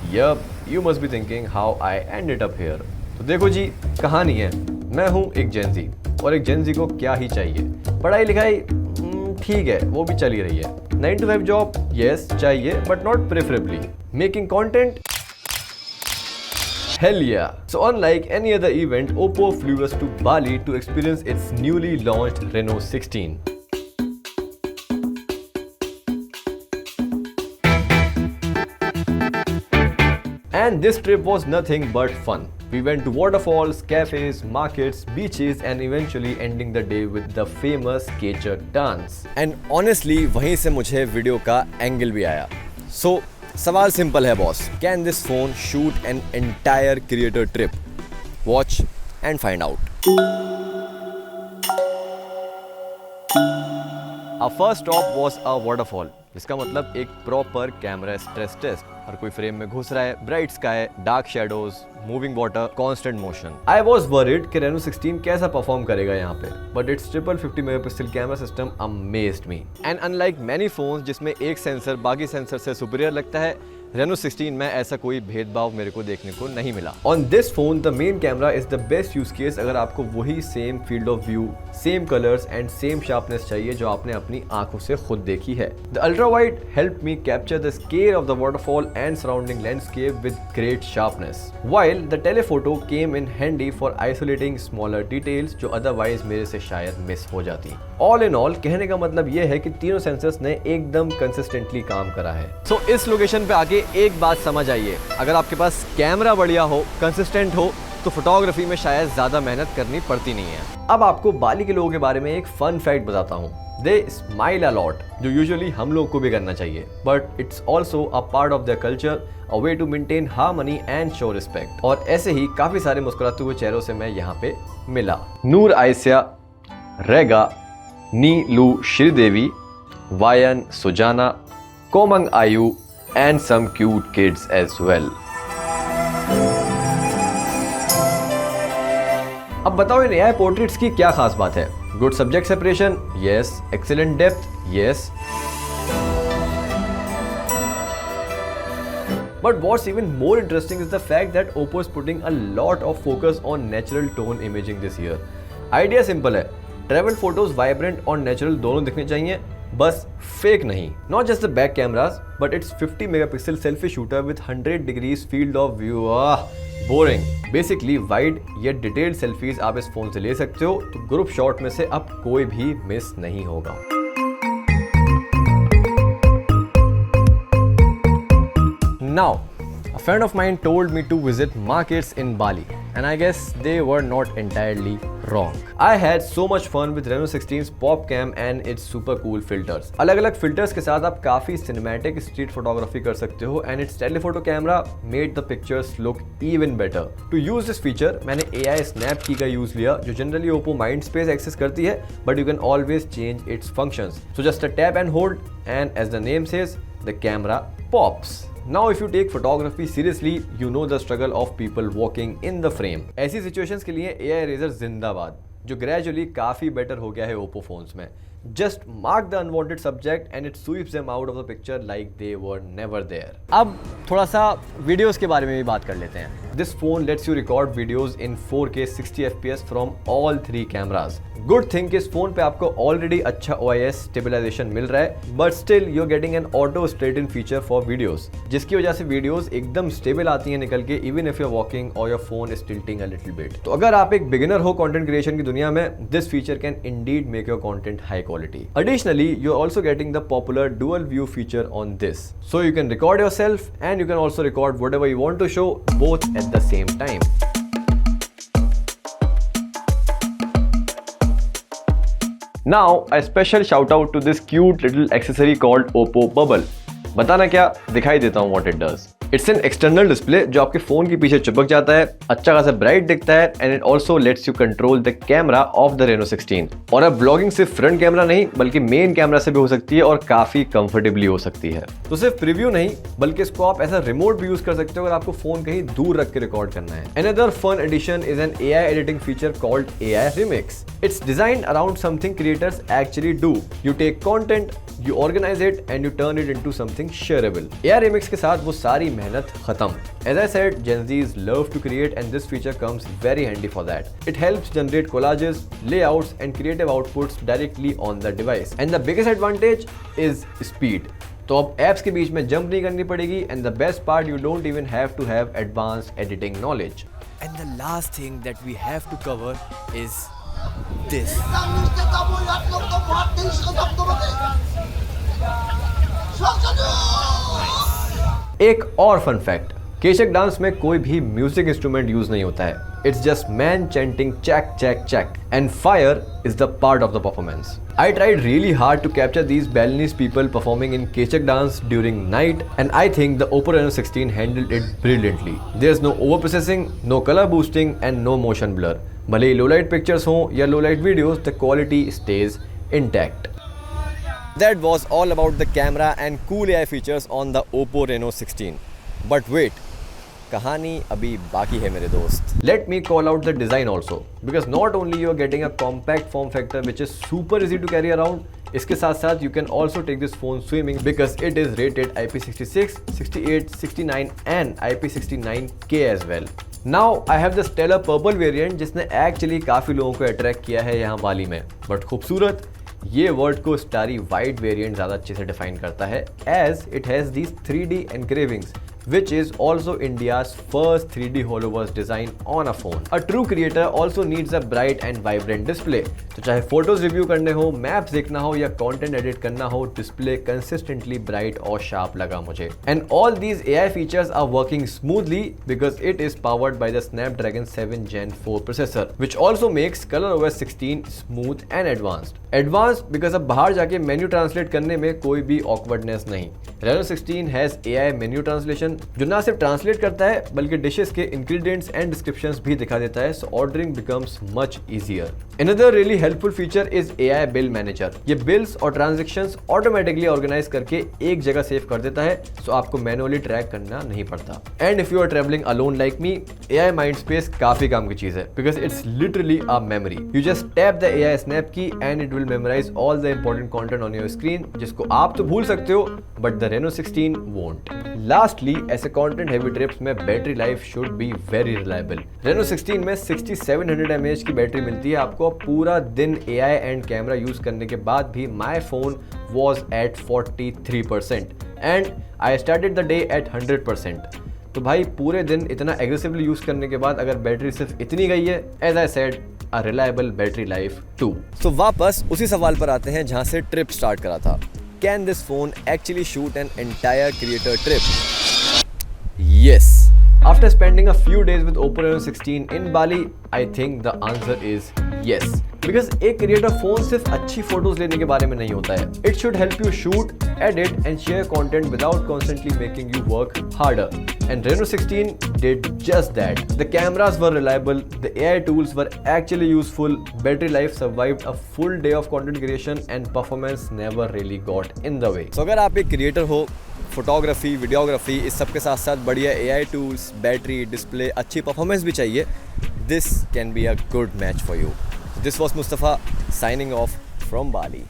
Yup, you must be thinking how I ended up here. तो देखो जी, कहानी है, मैं हूँ एक जेनजी और एक जेनजी को क्या ही चाहिए। पढ़ाई लिखाई ठीक है, वो भी चली रही है। 9 to 5 जॉब यस चाहिए, but not preferably. Making content, hell yeah. So unlike any other event, Oppo flew us to Bali to experience its newly launched Reno 16. And this trip was nothing but fun. We went to waterfalls, cafes, markets, beaches and eventually ending the day with the famous Kechak dance. And honestly, वहीं से मुझे video का angle भी आया. So सवाल simple है boss, can this phone shoot an entire creator trip? Watch and find out. Our first stop was a waterfall, जिसका मतलब एक प्रॉपर कैमरा स्ट्रेस टेस्ट। हर कोई फ्रेम में घुस रहा है, bright sky, dark shadows, moving water, constant motion. I was worried कि Reno 16 कैसा परफॉर्म करेगा यहाँ पे, but it's triple 50 megapixel camera system amazed me. And unlike many phones जिसमें एक सेंसर बाकी सेंसर से सुपीरियर लगता है, Reno 16 में ऐसा कोई भेदभाव मेरे को देखने को नहीं मिला। On this phone the main camera is the best use case अगर आपको वही same field of view, same colours and same sharpness चाहिए जो आपने अपनी आंखों से खुद देखी है। The ultra wide help me capture the scale of the waterfall and surrounding landscape with great sharpness, while the telephoto came in handy for isolating smaller details जो अदरवाइज मेरे से शायद मिस हो जाती। ऑल इन ऑल कहने का मतलब यह है कि तीनों सेंसर्स ने एकदम कंसिस्टेंटली काम करा है। सो इस लोकेशन पे आके एक बात समझ आइए, अगर आपके पास कैमरा बढ़िया हो, कंसिस्टेंट हो, तो फोटोग्राफी में शायद ज्यादा मेहनत करनी पड़ती नहीं है। अब आपको बाली के लोगों के बारे में एक फन फैक्ट बताता हूँ। दे स्माइल अ लॉट, जो यूजुअली हम लोग को भी करना चाहिए, but it's also a part of their culture, a way to maintain harmony and show respect. और ऐसे ही काफी सारे मुस्कुराते हुए चेहरों से मैं यहाँ पे मिला। नूर आयसिया, रेगा, नीलू श्रीदेवी, वायन सुजाना, कोमंग आयु and some cute kids as well. अब बताओ इन AI पोर्ट्रेट्स की क्या खास बात है? Good subject separation, yes. Excellent depth, yes. But what's even more interesting is the fact that Oppo is putting a lot of focus on natural tone imaging this year. Idea simple है, travel photos vibrant और natural दोनों दिखने चाहिए, बस fake नहीं। Not just the back cameras, but it's 50 megapixel selfie shooter with 100 degrees field of view. Boring. Basically wide या detailed selfies आप इस फोन से ले सकते हो, तो ग्रुप शॉट में से अब कोई भी मिस नहीं होगा। Now a friend of mine told me to visit markets in Bali, and I guess they were not entirely wrong. I had so much fun with Reno 16's pop cam and its super cool filters. अलग-अलग filters के साथ आप काफी cinematic street photography कर सकते हो, and its telephoto camera made the pictures look even better. To use this feature, मैंने AI Snap Key का यूज लिया, जो generally Oppo Mindspace access करती है, but you can always change its functions. So just a tap and hold, and as the name says, the camera pops. Now if you take photography seriously, you know the struggle of people walking in the frame. ऐसी situations के लिए AI Eraser जिंदाबाद, जो gradually काफी better हो गया है Oppo phones में। Just mark the unwanted subject and it sweeps them out of the picture like they were never there. अब थोड़ा सा वीडियोस के बारे में भी बात कर लेते हैं। This phone lets you record videos in 4K 60 FPS from all 3 cameras. Good thing कि इस फोन पे आपको ऑलरेडी अच्छा OIS स्टेबलाइजेशन मिल रहा है, but still you are getting an auto straight in feature for videos, जिसकी वजह से वीडियोस एकदम स्टेबल आती हैं निकल के, even if you are walking और your phone is tilting a little bit. तो अगर आप एक बिगिनर हो कंटेंट क्रिएशन की दुनिया में, this feature can Indeed make your content high quality. Additionally, you are also getting the popular dual view feature on this. So you can record yourself and you can also record whatever you want to show both at the same time. Now, a special shout out to this cute little accessory called Oppo Bubble. बताना क्या, दिखाई देता हूँ what it does. It's an external display जो आपके phone के पीछे चिपक जाता है, अच्छा खासा ब्राइट दिखता है, and it also let's you control the camera off the Reno 16। और अब ब्लॉगिंग सिर्फ फ्रंट कैमरा नहीं बल्कि मेन कैमरा से भी हो सकती है और काफी कंफर्टेबली हो सकती है। तो सिर्फ प्रीव्यू नहीं बल्कि इसको आप ऐसा रिमोट भी यूज कर सकते हो अगर आपको फोन कहीं दूर रख के रिकॉर्ड करना है। Another fun addition is an AI editing feature called AI Remix. It's designed around something creators actually do. You take content, you organize it and you turn it into something shareable. AI Remix के साथ वो सारी मेहनत खत्म. As I said, Gen Zs love to create and this feature comes very handy for that. It helps generate collages, layouts and creative outputs directly on the device. And the biggest advantage is speed. तो अब apps के बीच में jump नहीं करनी पड़ेगी and the best part you don't even have to have advanced editing knowledge. And the last thing that we have to cover is this. एक और fun fact, केचक dance में कोई भी म्यूजिक इंस्ट्रूमेंट यूज नहीं होता है. इट्स जस्ट मैन चैंटिंग चैक चैक चैक and fire is the part of the performance. I tried really hard to capture these Balinese people performing in Kechak dance during night and I think the Oppo Reno 16 handled it brilliantly. There's no overprocessing, no color boosting and no motion blur. भले ही low light pictures हों या low light videos, the quality stays intact. That was all about the camera and cool AI features on the Oppo Reno 16. But wait, कहानी अभी बाकी है मेरे दोस्त. Let me call out the design also because not only you are getting a compact form factor which is super easy to carry around, इसके साथ साथ you can also take this phone swimming because it is rated IP66, 68, 69 and IP69K as well. Now I have the stellar purple variant जिसने actually काफ़ी लोगों को attract किया है यहाँ बाली में. But खूबसूरत ये वर्ड को स्टारी वाइट वेरिएंट ज़्यादा अच्छे से डिफाइन करता है as it has these 3D engravings which is also India's first 3D holoverse design on a phone. A true creator also needs a bright and vibrant display. तो चाहे photos review करने हो, maps देखना हो या content edit करना हो, display consistently bright और शार्प लगा मुझे. And all these AI features are working smoothly because it is powered by the Snapdragon 7 Gen 4 processor, which also makes ColorOS 16 smooth and advanced. Advanced because अब बाहर जाके menu translate करने में कोई भी awkwardness नहीं. Reno 16 has AI menu translation जो ना सिर्फ ट्रांसलेट करता है बल्कि डिशेस के इंग्रेडिएंट्स एंड डिस्क्रिप्शंस भी दिखा देता है, so ordering becomes much easier. Another really helpful feature is AI bill manager. ये बिल्स और ट्रांजैक्शंस ऑटोमेटिकली ऑर्गेनाइज करके एक जगह सेव कर देता है, सो आपको मैनुअली ट्रैक करना नहीं पड़ता. And if you are travelling alone like me, AI Mindspace काफी काम की चीज है because it's literally a memory. You just tap the AI snap key and it will memorise all the important content on your screen जिसको आप तो भूल सकते हो but the Reno 16 won't. Lastly, ऐसे कंटेंट हेवी ट्रिप्स में battery life should be very reliable. Reno 16 में 6700 mAh की बैटरी मिलती है आपको. पूरा दिन AI एंड कैमरा यूज करने के बाद भी my phone was at 43% and I started the day at 100%. तो भाई पूरे दिन इतना एग्रेसिवली यूज करने के बाद अगर बैटरी सिर्फ इतनी गई है, as I said, a reliable battery life too. तो वापस उसी सवाल पर आते हैं जहां से ट्रिप स्टार्ट करा था. Can this phone actually shoot an entire creator trip? Yes. After spending a few days with Oppo Reno 16 in Bali, I think the answer is yes. Because एक क्रिएटर फोन सिर्फ अच्छी photos लेने के बारे में नहीं होता है. It should help you shoot, edit and share content without constantly making you work harder. And Reno 16 did just that. The cameras were reliable, the AI tools were actually useful, battery life survived a full day of content creation and performance never really got in the way. So अगर आप एक creator हो, photography, videography, इस सब के साथ साथ बढ़िया AI टूल्स, बैटरी, डिस्प्ले, अच्छी परफॉर्मेंस भी चाहिए, this can be a good match for you. This was Mustafa signing off from Bali.